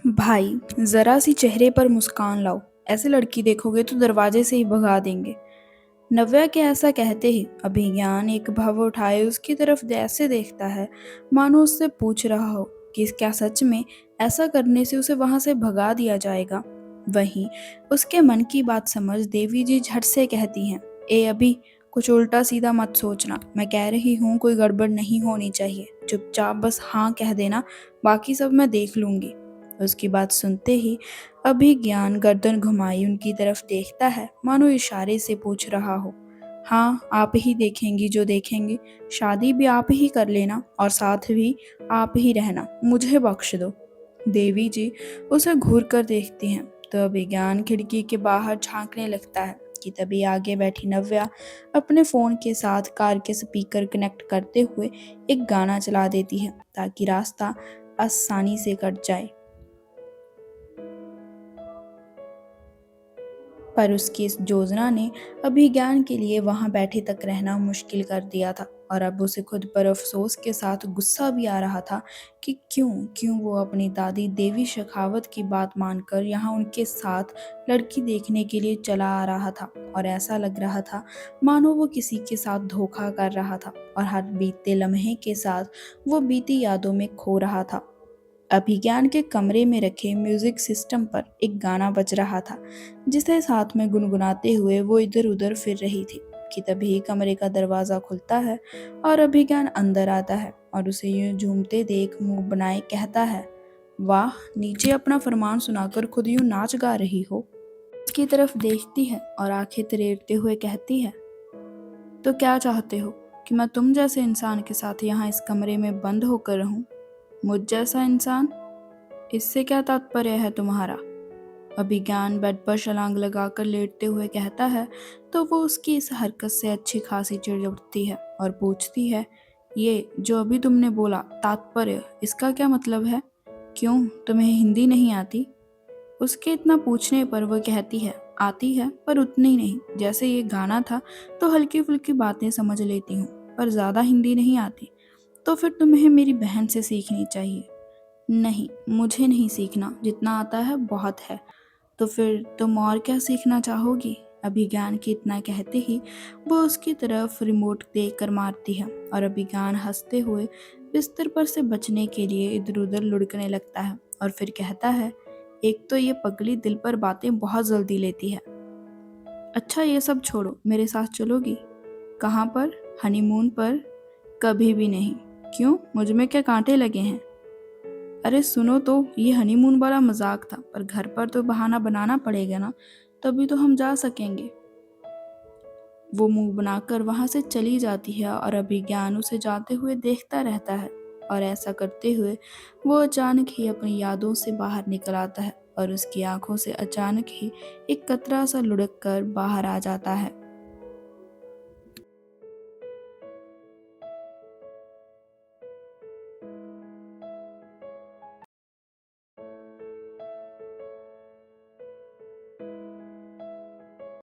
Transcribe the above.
भाई, जरा सी चेहरे पर मुस्कान लाओ। ऐसे लड़की देखोगे तो दरवाजे से ही भगा देंगे। नव्या के ऐसा कहते ही अभिज्ञान एक भाव उठाए उसकी तरफ ऐसे देखता है, मानो उससे पूछ रहा हो कि क्या सच में ऐसा करने से उसे वहां से भगा दिया जाएगा। वहीं उसके मन की बात समझ देवी जी झट से कहती हैं, ए अभी कुछ उल्टा सीधा मत सोचना। मैं कह रही हूँ कोई गड़बड़ नहीं होनी चाहिए। चुपचाप बस हाँ कह देना, बाकी सब मैं देख लूंगी। उसकी बात सुनते ही अभिज्ञान गर्दन घुमाई उनकी तरफ देखता है, मानो इशारे से पूछ रहा हो, हाँ आप ही देखेंगी जो देखेंगे। शादी भी आप ही कर लेना और साथ भी आप ही रहना, मुझे बख्श दो। देवी जी उसे घूर कर देखती हैं तो अभिज्ञान खिड़की के बाहर झांकने लगता है कि तभी आगे बैठी नव्या अपने फोन के साथ कार के स्पीकर कनेक्ट करते हुए एक गाना चला देती है ताकि रास्ता आसानी से कट जाए। पर उसकी इस योजना ने अभिज्ञान के लिए वहां बैठे तक रहना मुश्किल कर दिया था और अब उसे खुद पर अफसोस के साथ गुस्सा भी आ रहा था कि क्यों क्यों वो अपनी दादी देवी शेखावत की बात मानकर यहाँ उनके साथ लड़की देखने के लिए चला आ रहा था। और ऐसा लग रहा था मानो वो किसी के साथ धोखा कर रहा था और हर बीतते लम्हे के साथ वो बीती यादों में खो रहा था। अभिज्ञान के कमरे में रखे म्यूजिक सिस्टम पर एक गाना बज रहा था जिसे साथ में गुनगुनाते हुए वो इधर उधर फिर रही थी कि तभी कमरे का दरवाजा खुलता है और अभिज्ञान अंदर आता है और उसे यूं झूमते देख मुंह बनाए कहता है, वाह नीचे अपना फरमान सुनाकर खुद यूं नाच गा रही हो। उसकी तरफ देखती है और आंखें तरेरते हुए कहती है, तो क्या चाहते हो कि मैं तुम जैसे इंसान के साथ यहाँ इस कमरे में बंद होकर रहूं? मुझ जैसा इंसान? इससे क्या तात्पर्य है तुम्हारा? अभिज्ञान बेड पर छलांग लगाकर लेटते हुए कहता है तो वो उसकी इस हरकत से अच्छी खासी चिढ़ उठती है और पूछती है, ये जो अभी तुमने बोला तात्पर्य, इसका क्या मतलब है? क्यों तुम्हें हिंदी नहीं आती? उसके इतना पूछने पर वो कहती है, आती है पर उतनी नहीं। जैसे ये गाना था तो हल्की फुल्की बातें समझ लेती हूँ, पर ज्यादा हिंदी नहीं आती। तो फिर तुम्हें मेरी बहन से सीखनी चाहिए। नहीं, मुझे नहीं सीखना, जितना आता है बहुत है। तो फिर तुम और क्या सीखना चाहोगी? अभिज्ञान के इतना कहते ही वो उसकी तरफ रिमोट देख कर मारती है और अभिज्ञान हंसते हुए बिस्तर पर से बचने के लिए इधर उधर लुढ़कने लगता है और फिर कहता है, एक तो ये पगली दिल पर बातें बहुत जल्दी लेती है। अच्छा ये सब छोड़ो, मेरे साथ चलोगी? कहाँ पर? हनीमून पर? कभी भी नहीं। क्यों, मुझ में क्या कांटे लगे हैं? अरे सुनो तो, ये हनीमून वाला मजाक था, पर घर पर तो बहाना बनाना पड़ेगा ना, तभी तो हम जा सकेंगे। वो मुंह बनाकर वहां से चली जाती है और अभिज्ञान उसे जाते हुए देखता रहता है और ऐसा करते हुए वो अचानक ही अपनी यादों से बाहर निकल आता है और उसकी आंखों से अचानक ही एक कतरा सा लुढ़क कर बाहर आ जाता है।